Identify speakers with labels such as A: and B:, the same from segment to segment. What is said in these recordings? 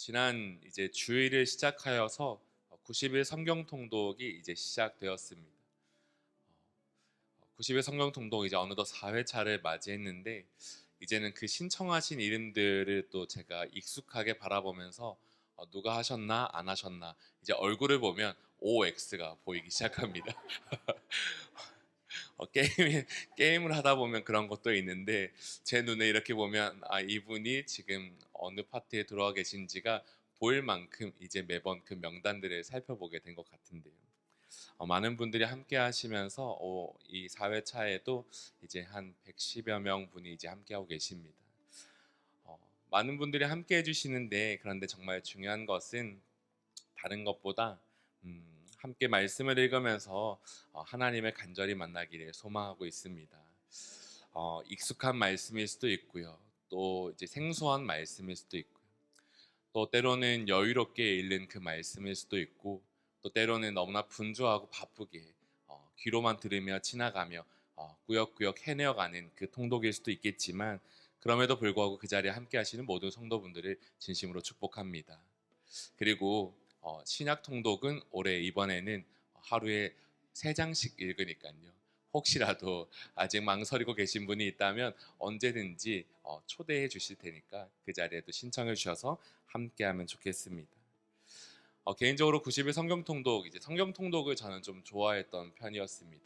A: 지난 이제 주일을 시작하여서 90일 성경 통독이 이제 시작되었습니다. 90일 성경 통독 이제 어느덧 4회차를 맞이했는데 이제는 그 신청하신 이름들을 또 제가 익숙하게 바라보면서 누가 하셨나 안 하셨나 이제 얼굴을 보면 OX가 보이기 시작합니다. 게임을 하다 보면 그런 것도 있는데 제 눈에 이렇게 보면 이분이 지금 어느 파트에 들어와 계신지가 보일 만큼 이제 매번 그 명단들을 살펴보게 된 것 같은데요. 많은 분들이 함께 하시면서 이 4회차에도 이제 한 110여 명 분이 이제 함께하고 계십니다. 많은 분들이 함께 해주시는데 그런데 정말 중요한 것은 다른 것보다 함께 말씀을 읽으면서 하나님을 간절히 만나기를 소망하고 있습니다. 익숙한 말씀일 수도 있고요. 또 이제 생소한 말씀일 수도 있고요. 또 때로는 여유롭게 읽는 그 말씀일 수도 있고 또 때로는 너무나 분주하고 바쁘게 귀로만 들으며 지나가며 꾸역꾸역 해내어가는 그 통독일 수도 있겠지만 그럼에도 불구하고 그 자리에 함께 하시는 모든 성도분들을 진심으로 축복합니다. 그리고 신약 통독은 올해 이번에는 하루에 3장씩 읽으니까요. 혹시라도 아직 망설이고 계신 분이 있다면 언제든지 초대해 주실 테니까 그 자리에도 신청해 주셔서 함께하면 좋겠습니다. 개인적으로 90일 성경 통독, 이제 성경 통독을 저는 좀 좋아했던 편이었습니다.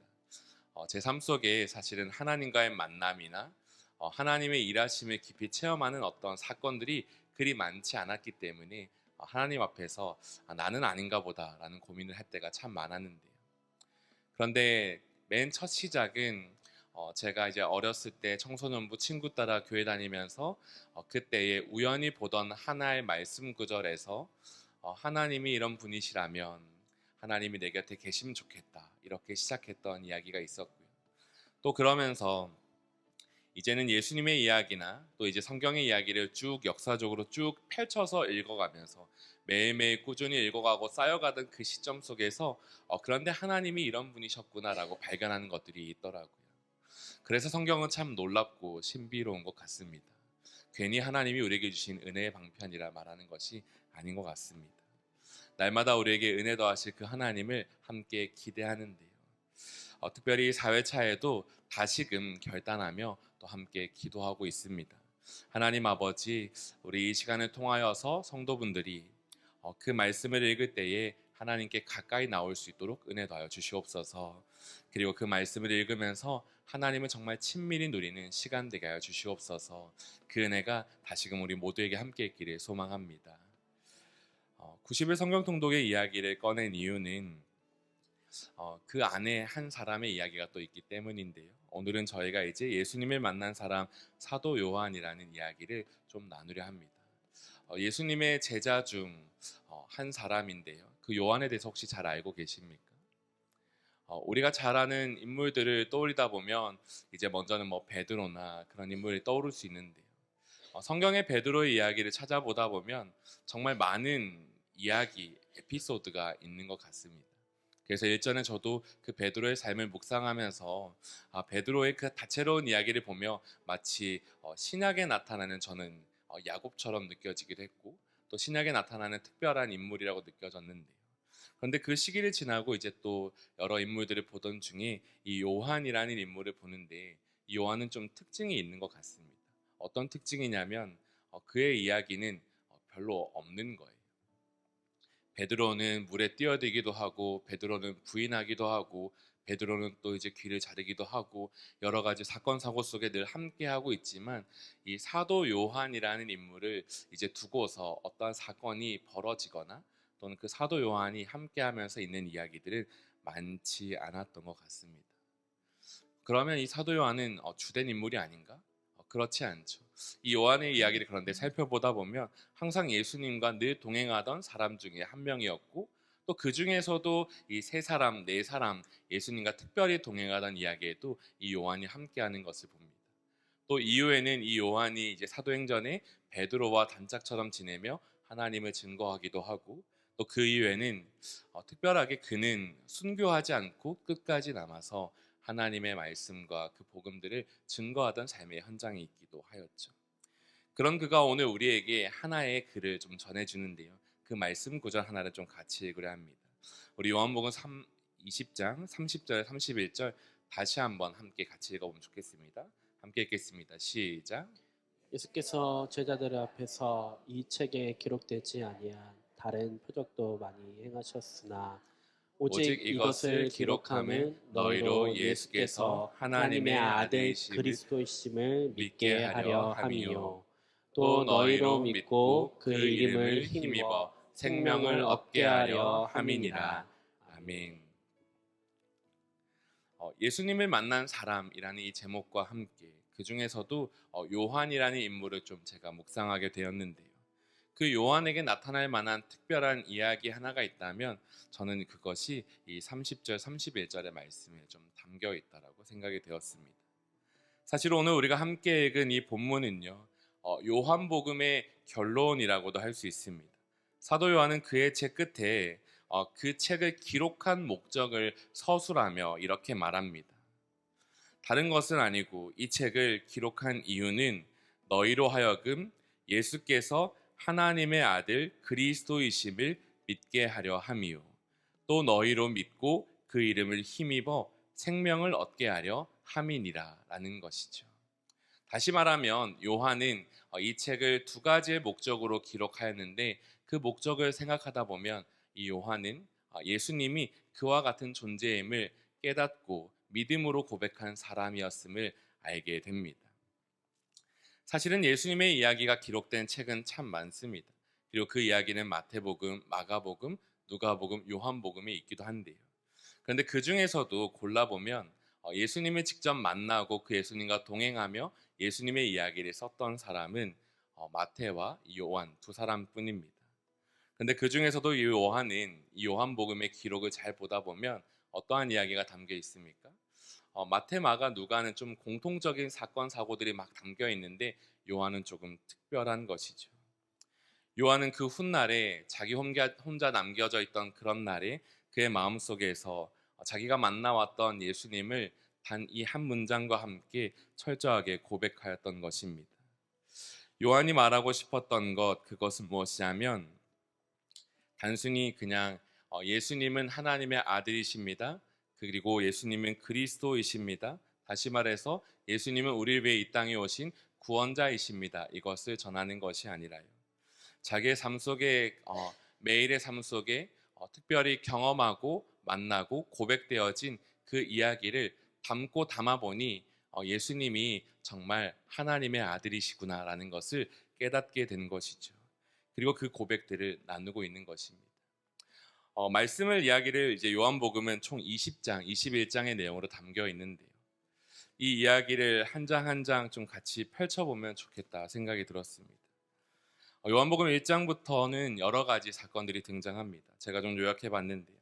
A: 제 삶 속에 사실은 하나님과의 만남이나 하나님의 일하심을 깊이 체험하는 어떤 사건들이 그리 많지 않았기 때문에 하나님 앞에서 나는 아닌가 보다라는 고민을 할 때가 참 많았는데요. 그런데 맨 첫 시작은 제가 이제 어렸을 때 청소년부 친구 따라 교회 다니면서 그때에 우연히 보던 하나의 말씀 구절에서 하나님이 이런 분이시라면 하나님이 내 곁에 계시면 좋겠다 이렇게 시작했던 이야기가 있었고요. 또 그러면서 이제는 예수님의 이야기나 또 이제 성경의 이야기를 쭉 역사적으로 쭉 펼쳐서 읽어가면서 매일매일 꾸준히 읽어가고 쌓여가던 그 시점 속에서 그런데 하나님이 이런 분이셨구나라고 발견하는 것들이 있더라고요. 그래서 성경은 참 놀랍고 신비로운 것 같습니다. 괜히 하나님이 우리에게 주신 은혜의 방편이라 말하는 것이 아닌 것 같습니다. 날마다 우리에게 은혜 더하실 그 하나님을 함께 기대하는데요. 특별히 4회차에도 다시금 결단하며 또 함께 기도하고 있습니다. 하나님 아버지, 우리 이 시간을 통하여서 성도분들이 그 말씀을 읽을 때에 하나님께 가까이 나올 수 있도록 은혜 더하여 주시옵소서. 그리고 그 말씀을 읽으면서 하나님을 정말 친밀히 누리는 시간 되게 하여 주시옵소서. 그 은혜가 다시금 우리 모두에게 함께 있기를 소망합니다. 90일 성경 통독의 이야기를 꺼낸 이유는 그 안에 한 사람의 이야기가 또 있기 때문인데요. 오늘은 저희가 이제 예수님을 만난 사람 사도 요한이라는 이야기를 좀 나누려 합니다. 예수님의 제자 중 한 사람인데요. 그 요한에 대해서 혹시 잘 알고 계십니까? 우리가 잘 아는 인물들을 떠올리다 보면 이제 먼저는 뭐 베드로나 그런 인물이 떠오를 수 있는데요. 성경의 베드로의 이야기를 찾아보다 보면 정말 많은 이야기, 에피소드가 있는 것 같습니다. 그래서 일전에 저도 그 베드로의 삶을 묵상하면서 베드로의 그 다채로운 이야기를 보며 마치 신약에 나타나는 저는 야곱처럼 느껴지기도 했고 또 신약에 나타나는 특별한 인물이라고 느껴졌는데요. 그런데 그 시기를 지나고 이제 또 여러 인물들을 보던 중에 이 요한이라는 인물을 보는데 이 요한은 좀 특징이 있는 것 같습니다. 어떤 특징이냐면 그의 이야기는 별로 없는 거예요. 베드로는 물에 뛰어들기도 하고 베드로는 부인하기도 하고 베드로는 또 이제 귀를 자르기도 하고 여러 가지 사건 사고 속에 늘 함께 하고 있지만 이 사도 요한이라는 인물을 이제 두고서 어떠한 사건이 벌어지거나 또는 그 사도 요한이 함께 하면서 있는 이야기들은 많지 않았던 것 같습니다. 그러면 이 사도 요한은 주된 인물이 아닌가? 그렇지 않죠. 이 요한의 이야기를 그런데 살펴보다 보면 항상 예수님과 늘 동행하던 사람 중에 한 명이었고 또 그 중에서도 이 세 사람, 네 사람 예수님과 특별히 동행하던 이야기에도 이 요한이 함께하는 것을 봅니다. 또 이후에는 이 요한이 이제 사도행전에 베드로와 단짝처럼 지내며 하나님을 증거하기도 하고 또 그 이후에는 특별하게 그는 순교하지 않고 끝까지 남아서 하나님의 말씀과 그 복음들을 증거하던 삶의 현장이 있기도 하였죠. 그런 그가 오늘 우리에게 하나의 글을 좀 전해주는데요. 그 말씀 구절 하나를 좀 같이 읽으려 합니다. 우리 요한복음 20장 30절 31절 다시 한번 함께 같이 읽어보면 좋겠습니다. 함께 읽겠습니다. 시작.
B: 예수께서 제자들 앞에서 이 책에 기록되지 아니한 다른 표적도 많이 행하셨으나 오직
A: 오직 이것을
B: 이것을 기록함은 너희로 예수께서 하나님의 아들 그리스도이심을 믿게 하려 함이요 또 너희로 믿고 그 이름을 힘입어 생명을 얻게 하려 함이니라.
A: 아멘. 예수님을 만난 사람이라는 이 제목과 함께 그 중에서도 요한이라는 인물을 좀 제가 묵상하게 되었는데요. 그 요한에게 나타날 만한 특별한 이야기 하나가 있다면 저는 그것이 이 30절 31절의 말씀에 좀 담겨 있다라고 생각이 되었습니다. 사실 오늘 우리가 함께 읽은 이 본문은요, 요한복음의 결론이라고도 할 수 있습니다. 사도 요한은 그의 책 끝에 그 책을 기록한 목적을 서술하며 이렇게 말합니다. 다른 것은 아니고 이 책을 기록한 이유는 너희로 하여금 예수께서 하나님의 아들 그리스도이심을 믿게 하려 함이요 또 너희로 믿고 그 이름을 힘입어 생명을 얻게 하려 함이니라 라는 것이죠. 다시 말하면 요한은 이 책을 두 가지의 목적으로 기록하였는데 그 목적을 생각하다 보면 이 요한은 예수님이 그와 같은 존재임을 깨닫고 믿음으로 고백한 사람이었음을 알게 됩니다. 사실은 예수님의 이야기가 기록된 책은 참 많습니다. 그리고 그 이야기는 마태복음, 마가복음, 누가복음, 요한복음에 있기도 한데요. 그런데 그 중에서도 골라보면 예수님을 직접 만나고 그 예수님과 동행하며 예수님의 이야기를 썼던 사람은 마태와 요한 두 사람뿐입니다. 그런데 그 중에서도 이 요한은 이 요한복음의 기록을 잘 보다 보면 어떠한 이야기가 담겨 있습니까? 마태, 마가, 누가는 좀 공통적인 사건 사고들이 막 담겨 있는데 요한은 조금 특별한 것이죠. 요한은 그 훗날에 자기 혼자 남겨져 있던 그런 날에 그의 마음속에서 자기가 만나왔던 예수님을 단 이 한 문장과 함께 철저하게 고백하였던 것입니다. 요한이 말하고 싶었던 그것은 무엇이냐면 단순히 그냥 예수님은 하나님의 아들이십니다. 그리고 예수님은 그리스도이십니다. 다시 말해서 예수님은 우리를 위해 이 땅에 오신 구원자이십니다. 이것을 전하는 것이 아니라요. 자기의 삶 속에 매일의 삶 속에 특별히 경험하고 만나고 고백되어진 그 이야기를 담고 담아보니 예수님이 정말 하나님의 아들이시구나라는 것을 깨닫게 된 것이죠. 그리고 그 고백들을 나누고 있는 것입니다. 말씀을 이야기를 이제 요한복음은 총 20장, 21장의 내용으로 담겨 있는데요. 이 이야기를 한 장 한 장 좀 같이 펼쳐보면 좋겠다 생각이 들었습니다. 요한복음 1장부터는 여러 가지 사건들이 등장합니다. 제가 좀 요약해 봤는데요.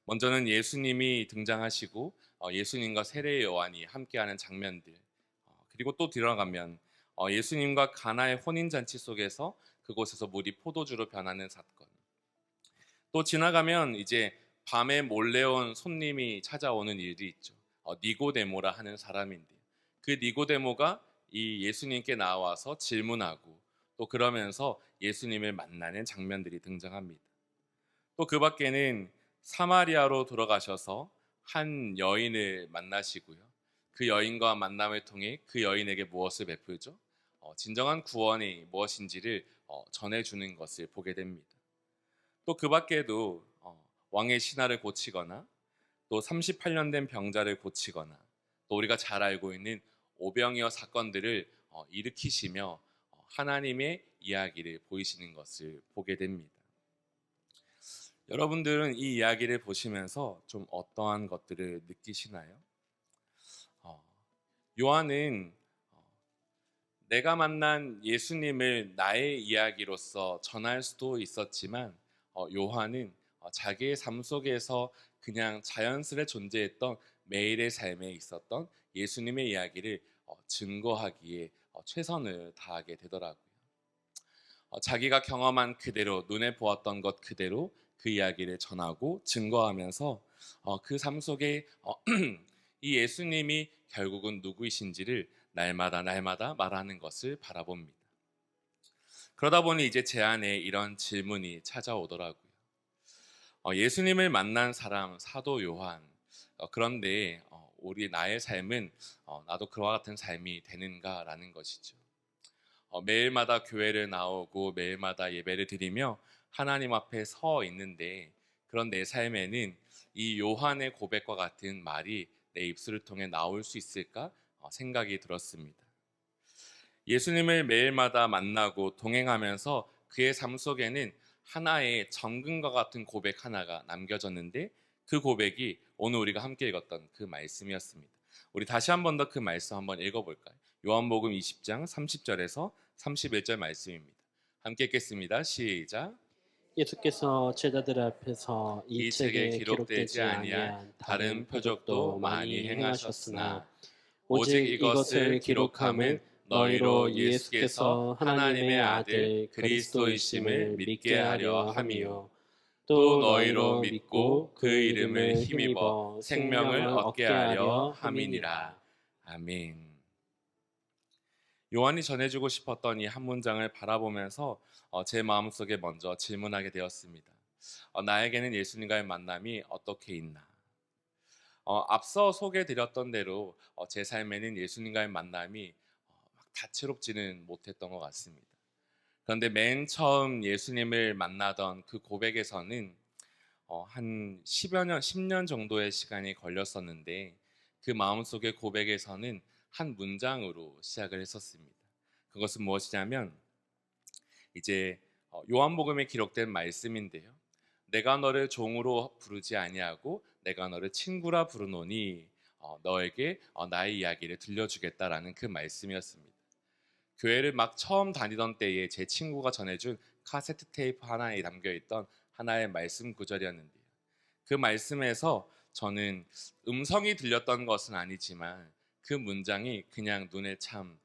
A: 먼저는 예수님이 등장하시고 예수님과 세례 요한이 함께하는 장면들, 그리고 또 들어가면 예수님과 가나의 혼인잔치 속에서 그곳에서 물이 포도주로 변하는 사건, 또 지나가면 이제 밤에 몰래 온 손님이 찾아오는 일이 있죠. 니고데모라 하는 사람인데 그 니고데모가 이 예수님께 나와서 질문하고 또 그러면서 예수님을 만나는 장면들이 등장합니다. 또 그 밖에는 사마리아로 돌아가셔서 한 여인을 만나시고요. 그 여인과 만남을 통해 그 여인에게 무엇을 베풀죠? 진정한 구원이 무엇인지를 전해주는 것을 보게 됩니다. 또 그 밖에도 왕의 신하를 고치거나 또 38년 된 병자를 고치거나 또 우리가 잘 알고 있는 오병이어 사건들을 일으키시며 하나님의 이야기를 보이시는 것을 보게 됩니다. 여러분들은 이 이야기를 보시면서 좀 어떠한 것들을 느끼시나요? 요한은 내가 만난 예수님을 나의 이야기로서 전할 수도 있었지만 요한은 자기의 삶 속에서 그냥 자연스레 존재했던 매일의 삶에 있었던 예수님의 이야기를 증거하기에 최선을 다하게 되더라고요. 자기가 경험한 그대로 눈에 보았던 것 그대로 그 이야기를 전하고 증거하면서 그 삶 속에 이 예수님이 결국은 누구이신지를 날마다 말하는 것을 바라봅니다. 그러다 보니 이제 제 안에 이런 질문이 찾아오더라고요. 예수님을 만난 사람 사도 요한. 그런데 우리 나의 삶은 나도 그와 같은 삶이 되는가라는 것이죠. 매일마다 교회를 나오고 매일마다 예배를 드리며 하나님 앞에 서 있는데 그런 내 삶에는 이 요한의 고백과 같은 말이 내 입술을 통해 나올 수 있을까 생각이 들었습니다. 예수님을 매일마다 만나고 동행하면서 그의 삶 속에는 하나의 정금과 같은 고백 하나가 남겨졌는데 그 고백이 오늘 우리가 함께 읽었던 그 말씀이었습니다. 우리 다시 한 번 더 그 말씀 한번 읽어볼까요? 요한복음 20장 30절에서 31절 말씀입니다. 함께 읽겠습니다. 시작.
B: 예수께서 제자들 앞에서 이
A: 이 책에
B: 책에
A: 기록되지
B: 기록되지
A: 아니한
B: 아니한
A: 다른 표적도 많이 행하셨으나
B: 오직 이것을 기록함은 너희로 예수께서 하나님의 아들 그리스도이심을 믿게 하려 함이요 또 너희로 믿고 그 이름을 힘입어 생명을 얻게 하려 함이니라.
A: 아멘. 요한이 전해주고 싶었던 이 한 문장을 바라보면서 제 마음속에 먼저 질문하게 되었습니다. 나에게는 예수님과의 만남이 어떻게 있나? 앞서 소개해드렸던 대로 제 삶에는 예수님과의 만남이 막 다채롭지는 못했던 것 같습니다. 그런데 맨 처음 예수님을 만나던 그 고백에서는 한 10여 년, 10년 정도의 시간이 걸렸었는데 그 마음속의 고백에서는 한 문장으로 시작을 했었습니다. 그것은 무엇이냐면 이제 요한복음에 기록된 말씀인데요. 내가 너를 종으로 부르지 아니하고 내가 너를 친구라 부르노니 너에게 나의 이야기를 들려주겠다라는 그 말씀이었습니다. 교회를 막 처음 다니던 때에 제 친구가 전해준 카세트 테이프 하나에 담겨있던 하나의 말씀 구절이었는데요. 그 말씀에서 저는 음성이 들렸던 것은 아니지만 그 문장이 그냥 눈에 참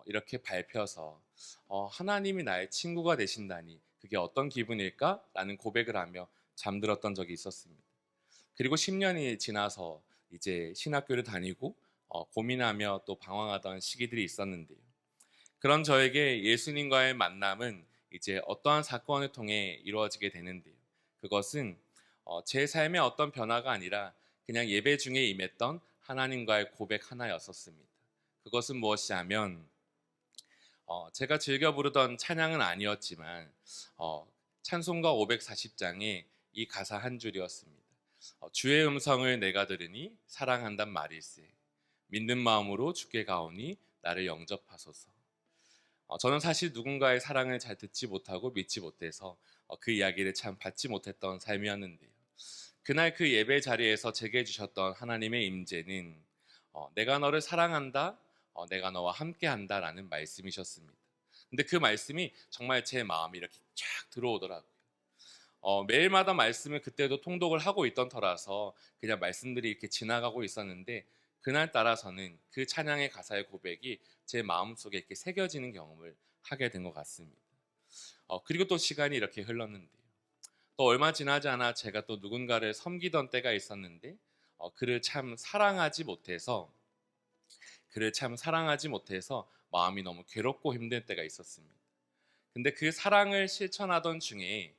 A: 이렇게 밟혀서 하나님이 나의 친구가 되신다니 그게 어떤 기분일까? 라는 고백을 하며 잠들었던 적이 있었습니다. 그리고 10년이 지나서 이제 신학교를 다니고 고민하며 또 방황하던 시기들이 있었는데요. 그런 저에게 예수님과의 만남은 이제 어떠한 사건을 통해 이루어지게 되는데요. 그것은 제 삶의 어떤 변화가 아니라 그냥 예배 중에 임했던 하나님과의 고백 하나였었습니다. 그것은 무엇이냐면 제가 즐겨 부르던 찬양은 아니었지만 찬송가 540장의 이 가사 한 줄이었습니다. 주의 음성을 내가 들으니 사랑한단 말일세 믿는 마음으로 주께 가오니 나를 영접하소서. 저는 사실 누군가의 사랑을 잘 듣지 못하고 믿지 못해서 그 이야기를 참 받지 못했던 삶이었는데요. 그날 그 예배 자리에서 제게 주셨던 하나님의 임재는 내가 너를 사랑한다, 내가 너와 함께한다라는 말씀이셨습니다. 근데 그 말씀이 정말 제 마음에 이렇게 쫙 들어오더라고요. 매일마다 말씀을 그때도 통독을 하고 있던 터라서 그냥 말씀들이 이렇게 지나가고 있었는데 그날따라서는 그 찬양의 가사의 고백이 제 마음속에 이렇게 새겨지는 경험을 하게 된 것 같습니다. 그리고 또 시간이 이렇게 흘렀는데요. 또 얼마 지나지 않아 제가 또 누군가를 섬기던 때가 있었는데 그를 참 사랑하지 못해서 마음이 너무 괴롭고 힘든 때가 있었습니다. 근데 그 사랑을 실천하던 중에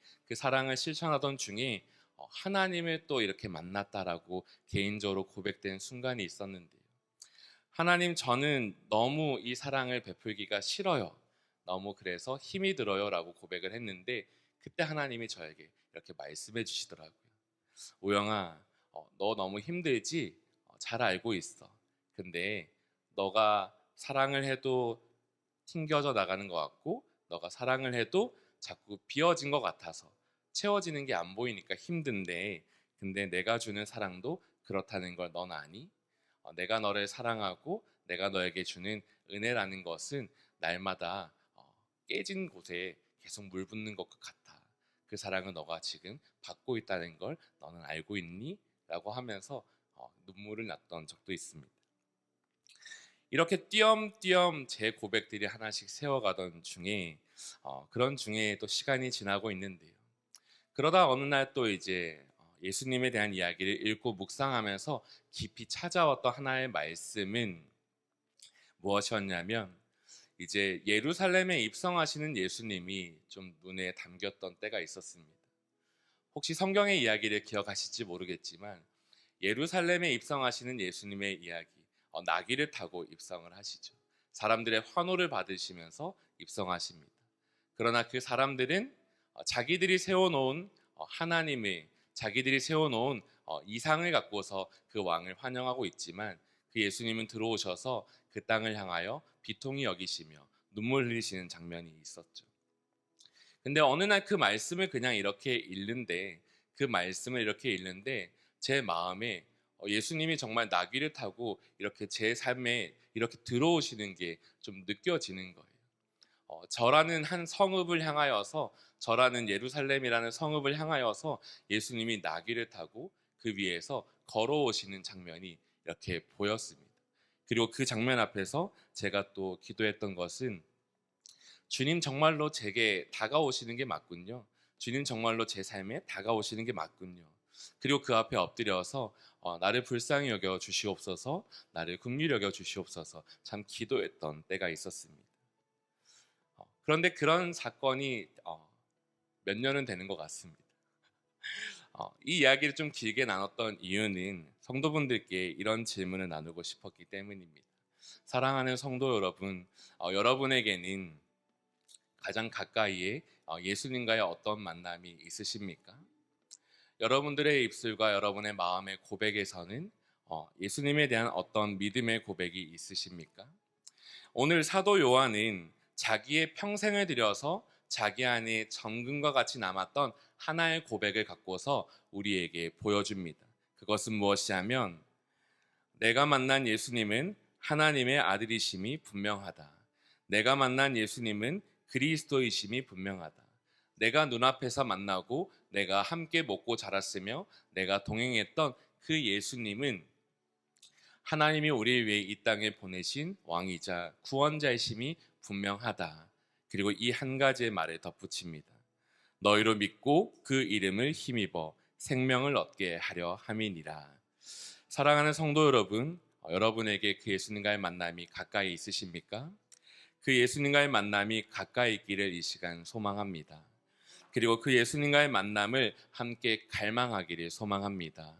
A: 하나님을 또 이렇게 만났다라고 개인적으로 고백된 순간이 있었는데요. 하나님, 저는 너무 이 사랑을 베풀기가 싫어요. 너무 그래서 힘이 들어요 라고 고백을 했는데 그때 하나님이 저에게 이렇게 말씀해 주시더라고요. 오영아, 너 너무 힘들지? 잘 알고 있어. 근데 너가 사랑을 해도 튕겨져 나가는 것 같고 너가 사랑을 해도 자꾸 비어진 것 같아서 채워지는 게 안 보이니까 힘든데 근데 내가 주는 사랑도 그렇다는 걸 넌 아니? 내가 너를 사랑하고 내가 너에게 주는 은혜라는 것은 날마다 깨진 곳에 계속 물 붓는 것 같아. 그 사랑을 너가 지금 받고 있다는 걸 너는 알고 있니? 라고 하면서 눈물을 났던 적도 있습니다. 이렇게 띄엄띄엄 제 고백들이 하나씩 세워가던 중에 그런 중에 또 시간이 지나고 있는데요. 그러다 어느 날 또 이제 예수님에 대한 이야기를 읽고 묵상하면서 깊이 찾아왔던 하나의 말씀은 무엇이었냐면 이제 예루살렘에 입성하시는 예수님이 좀 눈에 담겼던 때가 있었습니다. 혹시 성경의 이야기를 기억하실지 모르겠지만 예루살렘에 입성하시는 예수님의 이야기, 나귀를 타고 입성을 하시죠. 사람들의 환호를 받으시면서 입성하십니다. 그러나 그 사람들은 자기들이 세워놓은 자기들이 세워놓은 이상을 갖고서 그 왕을 환영하고 있지만 그 예수님은 들어오셔서 그 땅을 향하여 비통히 여기시며 눈물 흘리시는 장면이 있었죠. 근데 어느 날 그 말씀을 그냥 이렇게 읽는데 제 마음에 예수님이 정말 나귀를 타고 이렇게 제 삶에 이렇게 들어오시는 게 좀 느껴지는 거예요. 저라는 한 성읍을 향하여서, 저라는 예루살렘이라는 성읍을 향하여서 예수님이 나귀를 타고 그 위에서 걸어오시는 장면이 이렇게 보였습니다. 그리고 그 장면 앞에서 제가 또 기도했던 것은 주님 정말로 제게 다가오시는 게 맞군요. 주님 정말로 제 삶에 다가오시는 게 맞군요. 그리고 그 앞에 엎드려서 나를 불쌍히 여겨 주시옵소서, 나를 긍휼히 여겨 주시옵소서 참 기도했던 때가 있었습니다. 그런데 그런 사건이 몇 년은 되는 것 같습니다. 이 이야기를 좀 길게 나눴던 이유는 성도분들께 이런 질문을 나누고 싶었기 때문입니다. 사랑하는 성도 여러분, 여러분에게는 가장 가까이에 예수님과의 어떤 만남이 있으십니까? 여러분들의 입술과 여러분의 마음의 고백에서는 예수님에 대한 어떤 믿음의 고백이 있으십니까? 오늘 사도 요한은 자기의 평생을 들여서 자기 안에 정금과 같이 남았던 하나의 고백을 갖고서 우리에게 보여줍니다. 그것은 무엇이냐면 내가 만난 예수님은 하나님의 아들이심이 분명하다. 내가 만난 예수님은 그리스도이심이 분명하다. 내가 눈앞에서 만나고 내가 함께 먹고 자랐으며 내가 동행했던 그 예수님은 하나님이 우리를 위해 이 땅에 보내신 왕이자 구원자이심이 분명하다. 그리고 이 한 가지의 말을 덧붙입니다. 너희로 믿고 그 이름을 힘입어 생명을 얻게 하려 함이니라. 사랑하는 성도 여러분, 여러분에게 그 예수님과의 만남이 가까이 있으십니까? 그 예수님과의 만남이 가까이 있기를 이 시간 소망합니다. 그리고 그 예수님과의 만남을 함께 갈망하기를 소망합니다.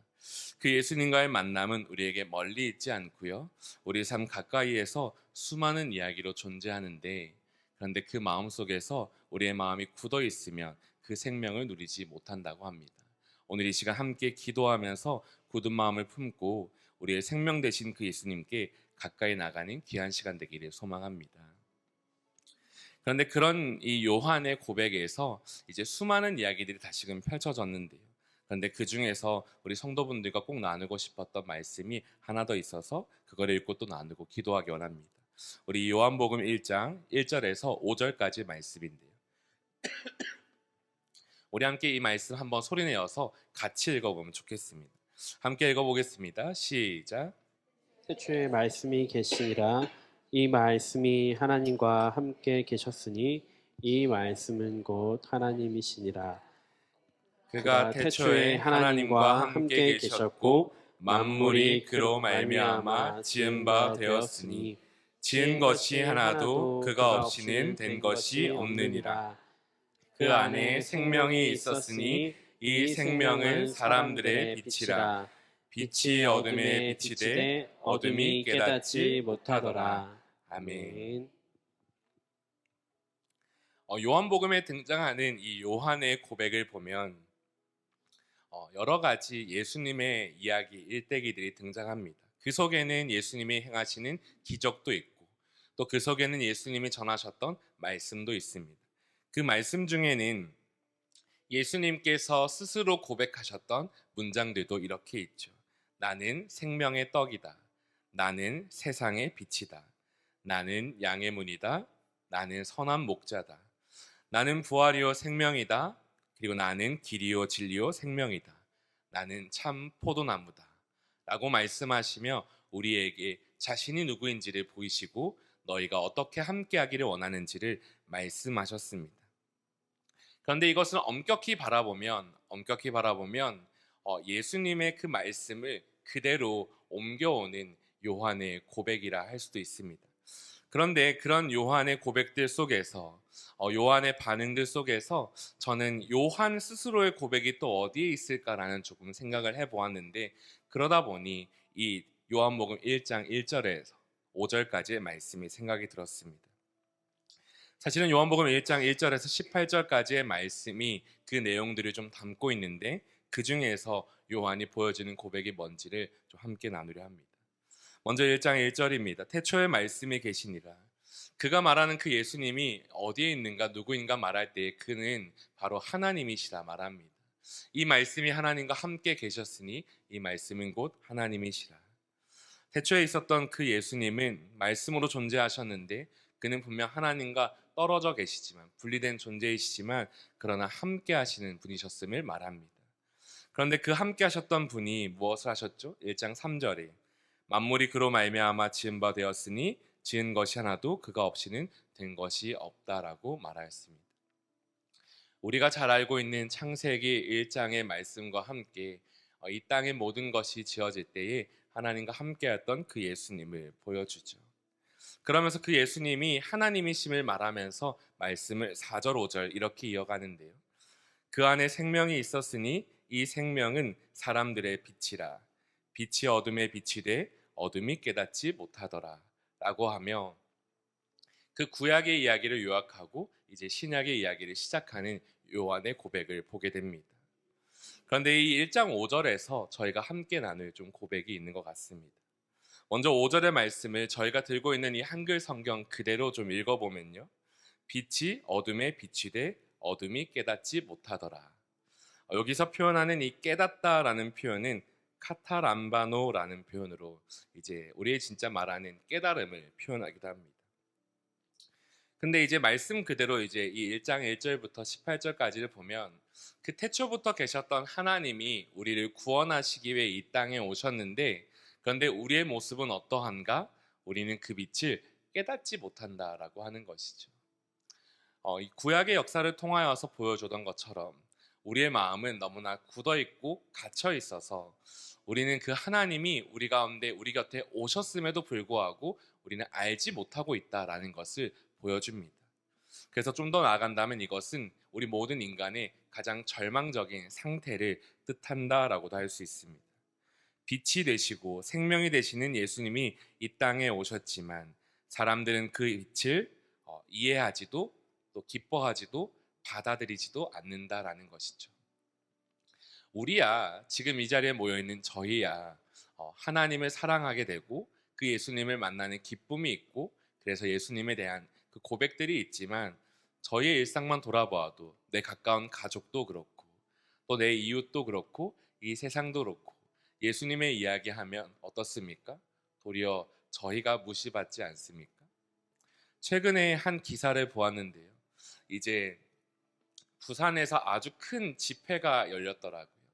A: 그 예수님과의 만남은 우리에게 멀리 있지 않고요. 우리 삶 가까이에서 수많은 이야기로 존재하는데 그런데 그 마음속에서 우리의 마음이 굳어 있으면 그 생명을 누리지 못한다고 합니다. 오늘 이 시간 함께 기도하면서 굳은 마음을 품고 우리의 생명 되신 그 예수님께 가까이 나가는 귀한 시간 되기를 소망합니다. 그런데 그런 이 요한의 고백에서 이제 수많은 이야기들이 다시금 펼쳐졌는데요. 그런데 그 중에서 우리 성도분들과 꼭 나누고 싶었던 말씀이 하나 더 있어서 그거를 읽고 또 나누고 기도하기 원합니다. 우리 요한복음 1장 1절에서 5절까지 말씀인데요. 우리 함께 이 말씀 한번 소리내어서 같이 읽어보면 좋겠습니다. 함께 읽어보겠습니다. 시작.
B: 태초에 말씀이 계시니라. 이 말씀이 하나님과 함께 계셨으니 이 말씀은 곧 하나님이시니라.
A: 그가 태초에 하나님과 함께 계셨고 만물이 그로 말미암아 지은 바 되었으니 지은 것이 하나도 그가 없이는 된 것이 없느니라. 그 안에 생명이 있었으니 이 생명은 사람들의 빛이라. 빛이 어둠에 비치되 어둠이 깨닫지 못하더라. 아멘. 요한복음에 등장하는 이 요한의 고백을 보면 여러 가지 예수님의 이야기 일대기들이 등장합니다. 그 속에는 예수님이 행하시는 기적도 있고 또 그 속에는 예수님이 전하셨던 말씀도 있습니다. 그 말씀 중에는 예수님께서 스스로 고백하셨던 문장들도 이렇게 있죠. 나는 생명의 떡이다. 나는 세상의 빛이다. 나는 양의 문이다. 나는 선한 목자다. 나는 부활이요 생명이다. 그리고 나는 길이요 진리요 생명이다. 나는 참 포도나무다. 라고 말씀하시며 우리에게 자신이 누구인지를 보이시고 너희가 어떻게 함께하기를 원하는지를 말씀하셨습니다. 그런데 이것을 엄격히 바라보면 예수님의 그 말씀을 그대로 옮겨오는 요한의 고백이라 할 수도 있습니다. 그런데 그런 요한의 고백들 속에서 요한의 반응들 속에서 저는 요한 스스로의 고백이 또 어디에 있을까라는 조금 생각을 해보았는데, 그러다 보니 이 요한복음 1장 1절에서 5절까지의 말씀이 생각이 들었습니다. 사실은 요한복음 1장 1절에서 18절까지의 말씀이 그 내용들을 좀 담고 있는데, 그 중에서 요한이 보여주는 고백이 뭔지를 좀 함께 나누려 합니다. 먼저 1장 1절입니다. 태초에 말씀이 계시니라. 그가 말하는 그 예수님이 어디에 있는가 누구인가 말할 때 그는 바로 하나님이시라 말합니다. 이 말씀이 하나님과 함께 계셨으니 이 말씀은 곧 하나님이시라. 태초에 있었던 그 예수님은 말씀으로 존재하셨는데 그는 분명 하나님과 떨어져 계시지만, 분리된 존재이시지만 그러나 함께 하시는 분이셨음을 말합니다. 그런데 그 함께 하셨던 분이 무엇을 하셨죠? 1장 3절에 만물이 그로 말미암아 지은 바 되었으니 지은 것이 하나도 그가 없이는 된 것이 없다라고 말하였습니다. 우리가 잘 알고 있는 창세기 1장의 말씀과 함께 이 땅의 모든 것이 지어질 때에 하나님과 함께했던 그 예수님을 보여주죠. 그러면서 그 예수님이 하나님이심을 말하면서 말씀을 4절 5절 이렇게 이어가는데요. 그 안에 생명이 있었으니 이 생명은 사람들의 빛이라. 빛이 어둠에 빛이 돼 어둠이 깨닫지 못하더라 라고 하며, 그 구약의 이야기를 요약하고 이제 신약의 이야기를 시작하는 요한의 고백을 보게 됩니다. 그런데 이 1장 5절에서 저희가 함께 나눌 좀 고백이 있는 것 같습니다. 먼저 5절의 말씀을 저희가 들고 있는 이 한글 성경 그대로 좀 읽어보면요. 빛이 어둠에 빛이 돼 어둠이 깨닫지 못하더라. 여기서 표현하는 이 깨닫다라는 표현은 카타람바노라는 표현으로 이제 우리의 진짜 말하는 깨달음을 표현하기도 합니다. 근데 이제 말씀 그대로 이제 이 1장 1절부터 18절까지를 보면 그 태초부터 계셨던 하나님이 우리를 구원하시기 위해 이 땅에 오셨는데, 그런데 우리의 모습은 어떠한가? 우리는 그 빛을 깨닫지 못한다라고 하는 것이죠. 이 구약의 역사를 통하여서 보여주던 것처럼 우리의 마음은 너무나 굳어있고 갇혀있어서 우리는 그 하나님이 우리 가운데 우리 곁에 오셨음에도 불구하고 우리는 알지 못하고 있다라는 것을 보여줍니다. 그래서 좀 더 나아간다면 이것은 우리 모든 인간의 가장 절망적인 상태를 뜻한다라고도 할 수 있습니다. 빛이 되시고 생명이 되시는 예수님이 이 땅에 오셨지만 사람들은 그 빛을 이해하지도 또 기뻐하지도 받아들이지도 않는다라는 것이죠. 우리야, 지금 이 자리에 모여있는 저희야 하나님을 사랑하게 되고 그 예수님을 만나는 기쁨이 있고, 그래서 예수님에 대한 그 고백들이 있지만 저희의 일상만 돌아보아도 내 가까운 가족도 그렇고 또 내 이웃도 그렇고 이 세상도 그렇고 예수님의 이야기하면 어떻습니까? 도리어 저희가 무시받지 않습니까? 최근에 한 기사를 보았는데요. 이제 부산에서 아주 큰 집회가 열렸더라고요.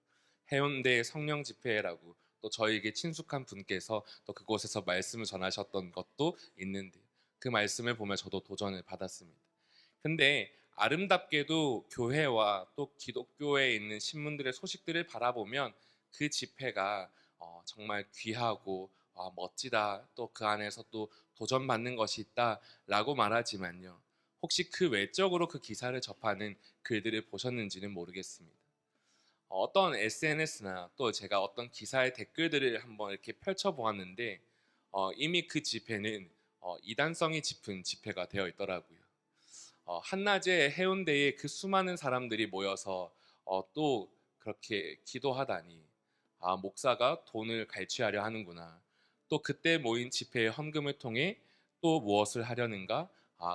A: 해운대 성령 집회라고 또 저에게 친숙한 분께서 또 그곳에서 말씀을 전하셨던 것도 있는데, 그 말씀을 보며 저도 도전을 받았습니다. 근데 아름답게도 교회와 또 기독교에 있는 신문들의 소식들을 바라보면 그 집회가 정말 귀하고 멋지다, 또 그 안에서 또 도전받는 것이 있다라고 말하지만요. 혹시 그 외적으로 그 기사를 접하는 글들을 보셨는지는 모르겠습니다. 어떤 SNS나 또 제가 어떤 기사의 댓글들을 한번 이렇게 펼쳐보았는데 이미 그 집회는 이단성이 짙은 집회가 되어 있더라고요. 한낮에 해운대에 그 수많은 사람들이 모여서 또 그렇게 기도하다니, 목사가 돈을 갈취하려 하는구나. 또 그때 모인 집회의 헌금을 통해 또 무엇을 하려는가?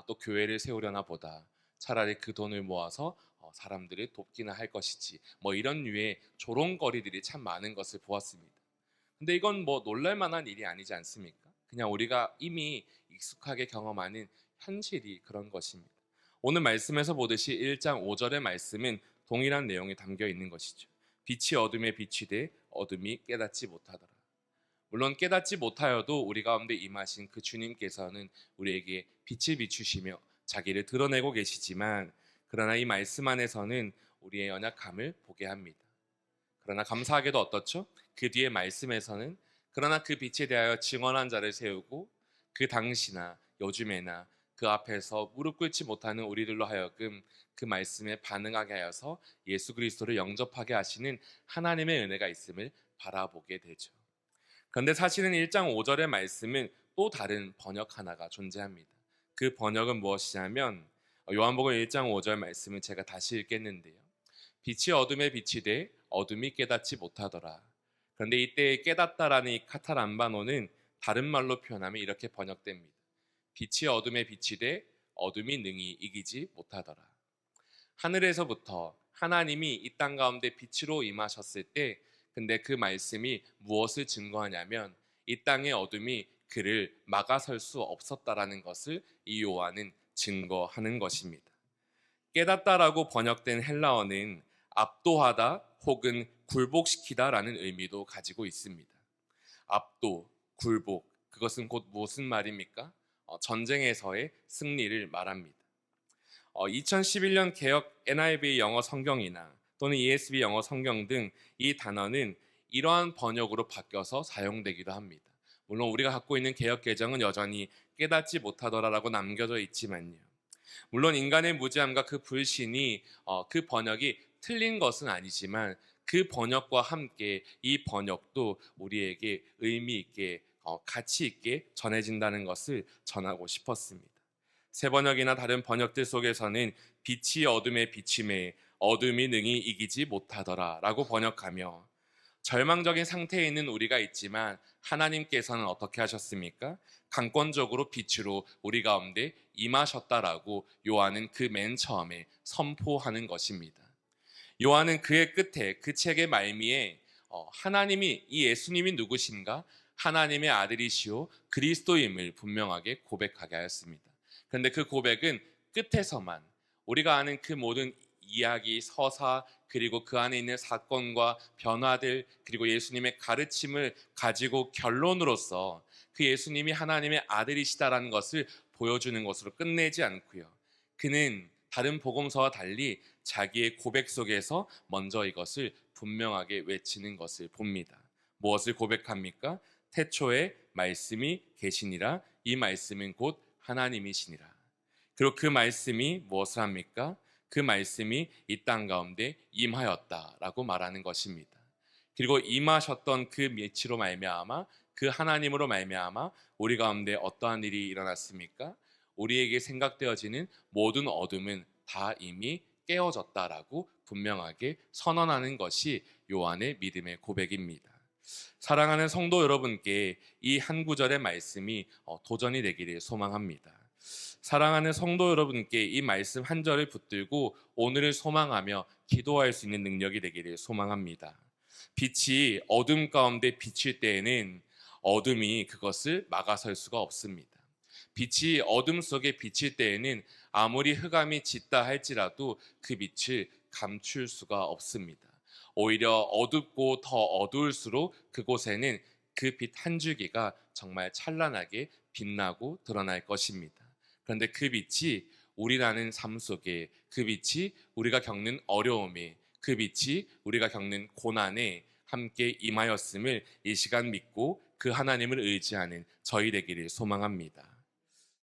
A: 또 교회를 세우려나 보다. 차라리 그 돈을 모아서 사람들을 돕기나 할 것이지. 뭐 이런 류의 조롱거리들이 참 많은 것을 보았습니다. 근데 이건 뭐 놀랄만한 일이 아니지 않습니까? 그냥 우리가 이미 익숙하게 경험하는 현실이 그런 것입니다. 오늘 말씀에서 보듯이 1장 5절의 말씀은 동일한 내용이 담겨 있는 것이죠. 빛이 어둠에 빛이 돼 어둠이 깨닫지 못하더라. 물론 깨닫지 못하여도 우리 가운데 임하신 그 주님께서는 우리에게 빛을 비추시며 자기를 드러내고 계시지만, 그러나 이 말씀 안에서는 우리의 연약함을 보게 합니다. 그러나 감사하게도 어떻죠? 그 뒤에 말씀에서는 그러나 그 빛에 대하여 증언한 자를 세우고 그 당시나 요즘에나 그 앞에서 무릎 꿇지 못하는 우리들로 하여금 그 말씀에 반응하게 하여서 예수 그리스도를 영접하게 하시는 하나님의 은혜가 있음을 바라보게 되죠. 그런데 사실은 1장 5절의 말씀은 또 다른 번역 하나가 존재합니다. 그 번역은 무엇이냐면 요한복음 1장 5절 말씀을 제가 다시 읽겠는데요. 빛이 어둠에 비치되 어둠이 깨닫지 못하더라. 그런데 이때 깨닫다라는 이 카타람바노는 다른 말로 표현하면 이렇게 번역됩니다. 빛이 어둠에 비치되 어둠이 능히 이기지 못하더라. 하늘에서부터 하나님이 이 땅 가운데 빛으로 임하셨을 때 근데 그 말씀이 무엇을 증거하냐면 이 땅의 어둠이 그를 막아설 수 없었다라는 것을 이 요한은 증거하는 것입니다. 깨닫다라고 번역된 헬라어는 압도하다 혹은 굴복시키다라는 의미도 가지고 있습니다. 압도, 굴복, 그것은 곧 무슨 말입니까? 전쟁에서의 승리를 말합니다. 2011년 개역 NIV 영어 성경이나 또는 ESV 영어 성경 등 이 단어는 이러한 번역으로 바뀌어서 사용되기도 합니다. 물론 우리가 갖고 있는 개역 개정은 여전히 깨닫지 못하더라라고 남겨져 있지만요. 물론 인간의 무지함과 그 불신이 그 번역이 틀린 것은 아니지만 그 번역과 함께 이 번역도 우리에게 의미 있게 가치 있게 전해진다는 것을 전하고 싶었습니다. 새 번역이나 다른 번역들 속에서는 빛이 어둠에 비침에 어둠이 능히 이기지 못하더라 라고 번역하며 절망적인 상태에 있는 우리가 있지만 하나님께서는 어떻게 하셨습니까? 강권적으로 빛으로 우리 가운데 임하셨다라고 요한은 그 맨 처음에 선포하는 것입니다. 요한은 그의 끝에 그 책의 말미에 하나님이 이 예수님이 누구신가? 하나님의 아들이시오 그리스도임을 분명하게 고백하게 하였습니다. 그런데 그 고백은 끝에서만 우리가 아는 그 모든 이야기, 서사 그리고 그 안에 있는 사건과 변화들 그리고 예수님의 가르침을 가지고 결론으로서 그 예수님이 하나님의 아들이시다라는 것을 보여주는 것으로 끝내지 않고요. 그는 다른 복음서와 달리 자기의 고백 속에서 먼저 이것을 분명하게 외치는 것을 봅니다. 무엇을 고백합니까? 태초에 말씀이 계시니라 이 말씀은 곧 하나님이시니라. 그리고 그 말씀이 무엇을 합니까? 그 말씀이 이 땅 가운데 임하였다라고 말하는 것입니다. 그리고 임하셨던 그 빛으로 말미암아 그 하나님으로 말미암아 우리 가운데 어떠한 일이 일어났습니까? 우리에게 생각되어지는 모든 어둠은 다 이미 깨어졌다라고 분명하게 선언하는 것이 요한의 믿음의 고백입니다. 사랑하는 성도 여러분께 이 한 구절의 말씀이 도전이 되기를 소망합니다. 사랑하는 성도 여러분께 이 말씀 한 절을 붙들고 오늘을 소망하며 기도할 수 있는 능력이 되기를 소망합니다. 빛이 어둠 가운데 비칠 때에는 어둠이 그것을 막아설 수가 없습니다. 빛이 어둠 속에 비칠 때에는 아무리 흑암이 짙다 할지라도 그 빛을 감출 수가 없습니다. 오히려 어둡고 더 어두울수록 그곳에는 그 빛 한 줄기가 정말 찬란하게 빛나고 드러날 것입니다. 그런데 그 빛이 우리라는 삶 속에 그 빛이 우리가 겪는 어려움에 그 빛이 우리가 겪는 고난에 함께 임하였음을 이 시간 믿고 그 하나님을 의지하는 저희 되기를 소망합니다.